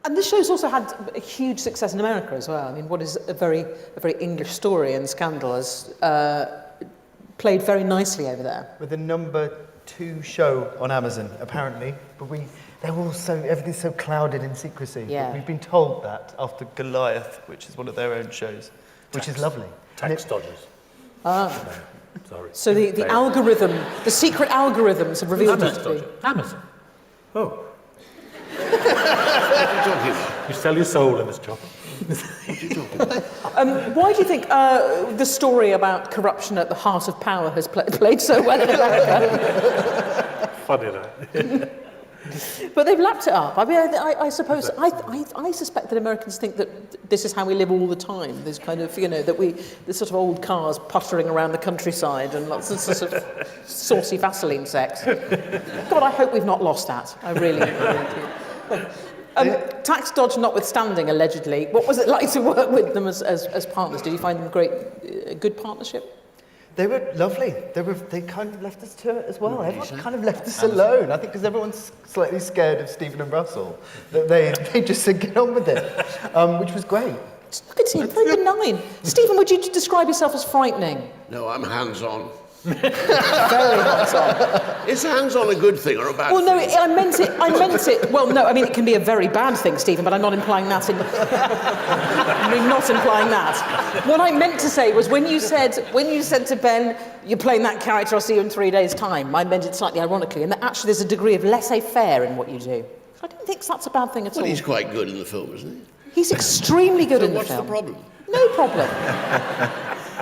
And this show's also had a huge success in America as well. I mean, what is a very English story and scandal has played very nicely over there. We're the #2 show on Amazon, apparently, but everything's so clouded in secrecy. Yeah. But we've been told that after Goliath, which is one of their own shows, which is lovely. Tax dodgers. Ah. No, sorry. So the algorithm, the secret algorithms have revealed it to be. Amazon. Oh. What are you talking about? You sell your soul in this job. What are you talking about? Why do you think the story about corruption at the heart of power has played so well in America? Funny that. But they've lapped it up. I mean, I suppose, I suspect that Americans think that this is how we live all the time. There's kind of, there's sort of old cars puttering around the countryside and lots of sort of saucy Vaseline sex. God, I hope we've not lost that. I really do. Tax dodge notwithstanding, allegedly, what was it like to work with them as partners? Did you find them a good partnership? They were lovely. They kind of left us to it as well. Everyone kind of left us alone. I think because everyone's slightly scared of Stephen and Russell, that they just said get on with it, which was great. Look at him, very benign. Stephen, would you describe yourself as frightening? No, I'm hands-on. Very hands-on. Is hands-on a good thing or a bad thing? Well, no, I meant it. Well, no, I mean, it can be a very bad thing, Stephen, but I'm not implying that. I'm not implying that. What I meant to say was when you said to Ben, you're playing that character, I'll see you in 3 days' time, I meant it slightly ironically, and that actually there's a degree of laissez-faire in what you do. I don't think that's a bad thing at all. Well, he's quite good in the film, isn't he? He's extremely good in the film. What's the problem? No problem.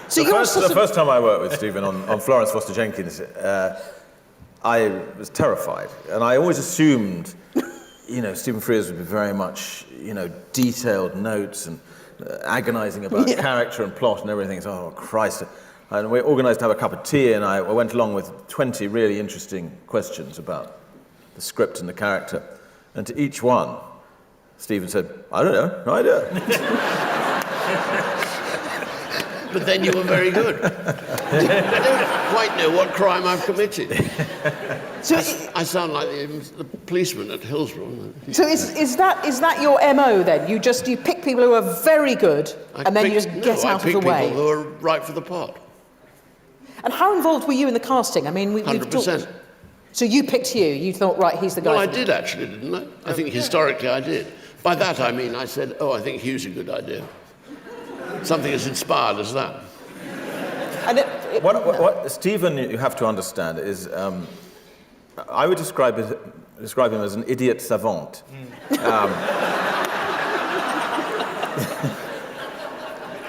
So the first time I worked with Stephen on Florence Foster Jenkins, I was terrified, and I always assumed, Stephen Frears would be very much, detailed notes and agonising about character and plot and everything. So, oh Christ! And we organised to have a cup of tea, and I went along with 20 really interesting questions about the script and the character, and to each one, Stephen said, "I don't know, no idea." But then you were very good. I don't quite know what crime I've committed. So I sound like the policeman at Hillsborough. So is that your MO then? You pick people who are very good and then you just get out of the way? I pick people who are right for the part. And how involved were you in the casting? I mean, we've 100%. So you picked Hugh. You thought, right, he's the guy. Well, I did actually, didn't I? I think historically I did. By that I mean I said, oh, I think Hugh's a good idea. Something as inspired as that. And what Stephen, you have to understand, is I would describe him as an idiot savant.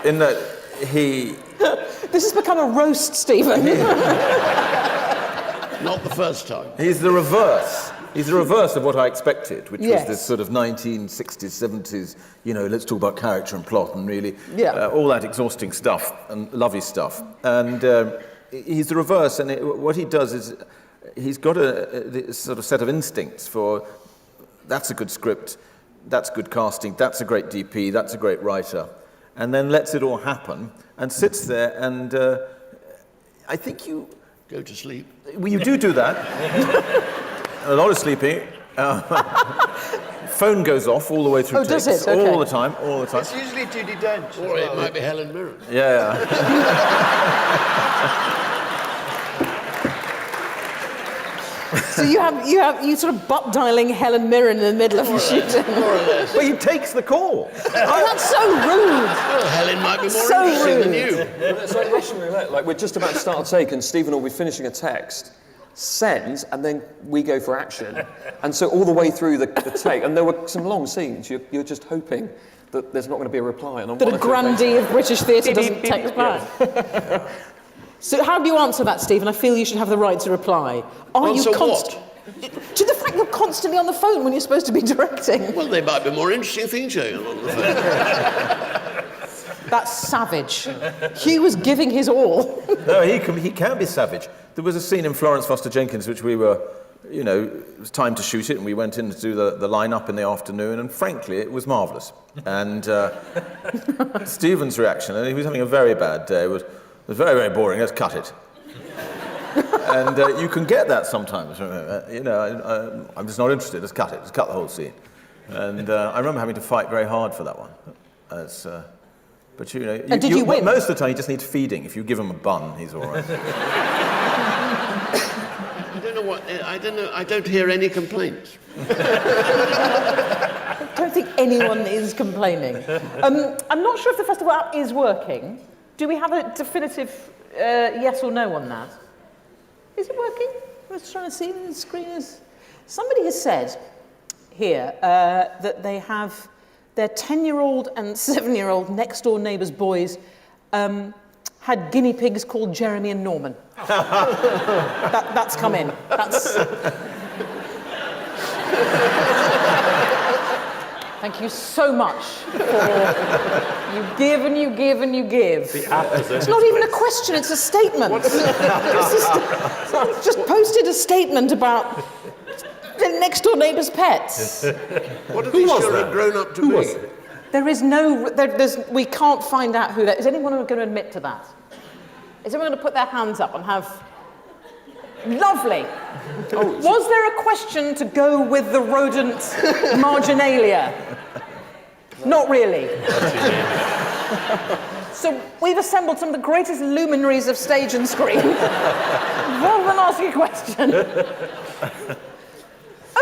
In that he... This has become a roast, Stephen. Not the first time. He's the reverse. He's the reverse of what I expected, which was this sort of 1960s, 70s, let's talk about character and plot and really all that exhausting stuff and lovely stuff. And he's the reverse, and what he does is he's got a sort of set of instincts for that's a good script, that's good casting, that's a great DP, that's a great writer, and then lets it all happen and sits there and I think you... Go to sleep. Well, you do that. A lot of sleeping. Phone goes off all the way through takes. Does it? Okay. All the time. It's usually Judi Dench. Or it might be Helen Mirren. Yeah. So you sort of butt dialing Helen Mirren in the middle of the shooting. More or less. But he takes the call. Oh, that's so rude. Well, Helen might be more So interesting rude. than you. It's like Russian roulette. Like, we're just about to start a take and Stephen will be finishing a text, sends, and then we go for action. And so all the way through the take, and there were some long scenes, you're just hoping that there's not going to be a reply. And That a grandee of British theatre doesn't text back. So how do you answer that, Stephen? I feel you should have the right to reply. Answer what? To the fact you're constantly on the phone when you're supposed to be directing. Well, there might be more interesting things going on the phone. That's savage. Hugh was giving his all. No, he can be savage. There was a scene in Florence Foster Jenkins which we were, it was time to shoot it, and we went in to do the line-up in the afternoon, and frankly, it was marvellous. And Stephen's reaction, and he was having a very bad day, was very, very boring, let's cut it. And you can get that sometimes. I'm just not interested, let's cut it, let's cut the whole scene. And I remember having to fight very hard for that one. But you know, and did you win? Most of the time, he just needs feeding. If you give him a bun, he's all right. I don't know what. I don't know. I don't hear any complaints. I don't think anyone is complaining. I'm not sure if the festival app is working. Do we have a definitive yes or no on that? Is it working? I was trying to see the screen. Somebody has said here that they have their 10-year-old and 7-year-old next-door neighbours' boys had guinea pigs called Jeremy and Norman. That's come in. Thank you so much for you give and you give and you give. The app is It's not even a question, it's a statement. Someone's just posted a statement about the next door neighbour's pets. What are these children grown up to be? There is we can't find out who that is. Anyone going to admit to that? Is everyone going to put their hands up and have... Lovely. Was there a question to go with the rodent marginalia? Not really. So we've assembled some of the greatest luminaries of stage and screen rather than ask you a question.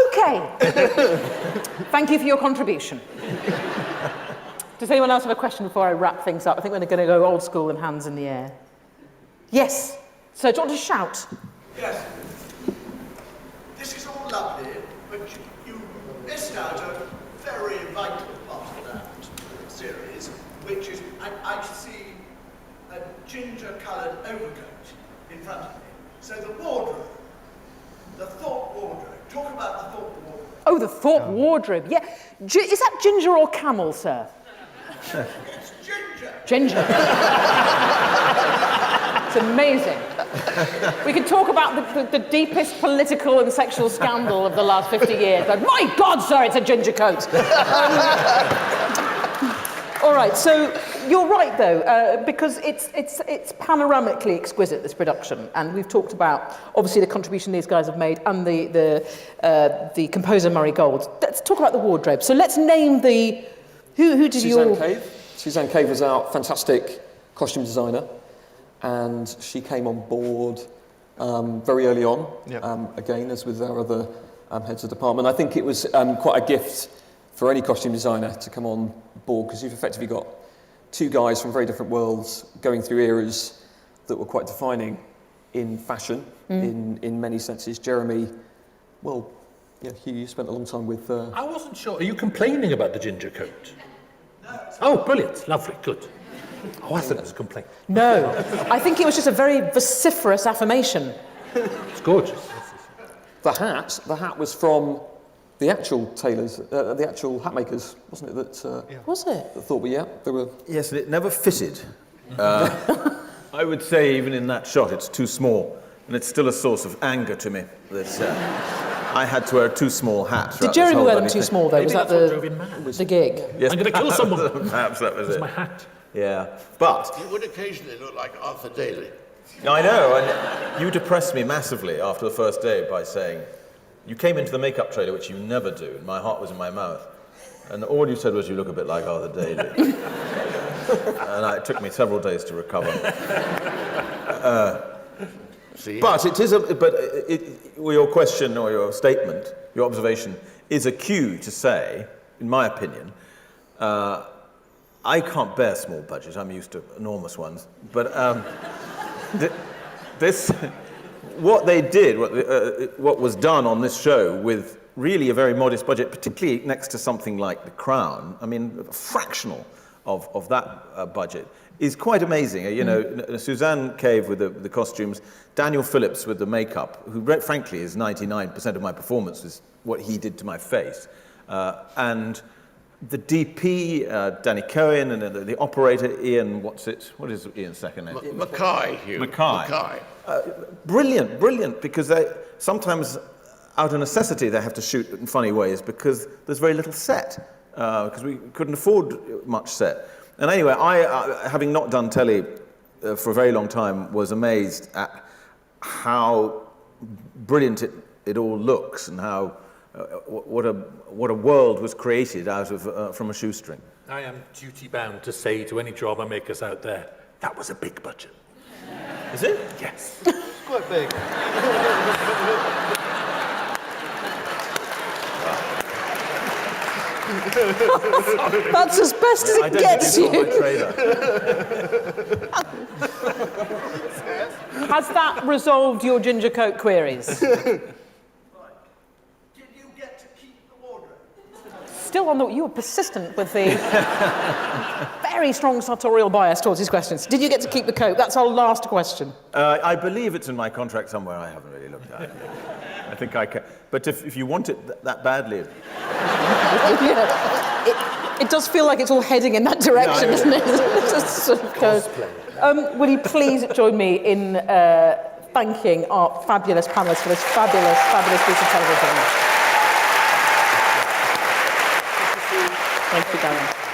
Okay. Thank you for your contribution. Does anyone else have a question before I wrap things up? I think we're going to go old school and hands in the air. Yes. So do you want to shout? Yes. This is all lovely, but you missed out a very vital part of that series, which is I see a ginger-coloured overcoat in front of me. So the wardrobe, the thought wardrobe. Talk about the thought wardrobe. Oh, the thought wardrobe. Yeah. Is that ginger or camel, sir? It's ginger. Ginger. It's amazing. We can talk about the deepest political and sexual scandal of the last 50 years, but my God, sir, it's a ginger coat. All right, so you're right, though, because it's panoramically exquisite, this production, and we've talked about, obviously, the contribution these guys have made and the composer Murray Gold. Let's talk about the wardrobe. So let's name the... Who did you... Suzanne Cave was our fantastic costume designer, and she came on board very early on, again, as with our other heads of department. I think it was quite a gift for any costume designer to come on board, because you've effectively got two guys from very different worlds going through eras that were quite defining in fashion, in many senses. Jeremy, well, yeah, Hugh, you spent a long time with... I wasn't sure. Are you complaining about the ginger coat? No. Oh, brilliant. Lovely. Good. Oh, I thought it was a complaint. No, I think it was just a very vociferous affirmation. It's gorgeous. The hat was from the actual tailors, the actual hat makers, wasn't it? Was it? That thought, there were... Yes, and it never fitted. I would say even in that shot, it's too small. And it's still a source of anger to me that I had to wear a too small hat. Did Jeremy wear them too small, though? Was that the gig? Yes. I'm going to kill someone. Perhaps that was it. My hat. Yeah. But... You would occasionally look like Arthur Daly. I know, and you depressed me massively after the first day by saying, you came into the makeup trailer, which you never do, and my heart was in my mouth. And all you said was, you look a bit like Arthur Daly. And it took me several days to recover. But it is your question or your statement, your observation, is a cue to say, in my opinion, I can't bear small budgets. I'm used to enormous ones. But what they did, what was done on this show with really a very modest budget, particularly next to something like The Crown, I mean, fractional of that budget, is quite amazing. You know, Suzanne Cave with the costumes, Daniel Phillips with the makeup, who frankly is 99% of my performance, is what he did to my face. And the DP, Danny Cohen, and the operator, Ian, what is Ian's second name? Mackay, Hugh. Mackay. Brilliant, because they sometimes, out of necessity, they have to shoot in funny ways because there's very little set, because we couldn't afford much set. And anyway, I, having not done telly for a very long time, was amazed at how brilliant it all looks and how what a world was created out of from a shoestring. I am duty-bound to say to any drama makers out there, that was a big budget. Is it? Yes. It's quite big. That's as best as it gets you. Has that resolved your ginger coat queries? Right. Did you get to keep the wardrobe? Still on the... You were persistent with the very strong sartorial bias towards his questions. Did you get to keep the coat? That's our last question. I believe it's in my contract somewhere. I haven't really looked at it. I think I can. But if you want it that badly... It does feel like it's all heading in that direction, doesn't it? It just sort of goes. Will you please join me in thanking our fabulous panellists for this fabulous, fabulous piece of television. Thank you, Darren.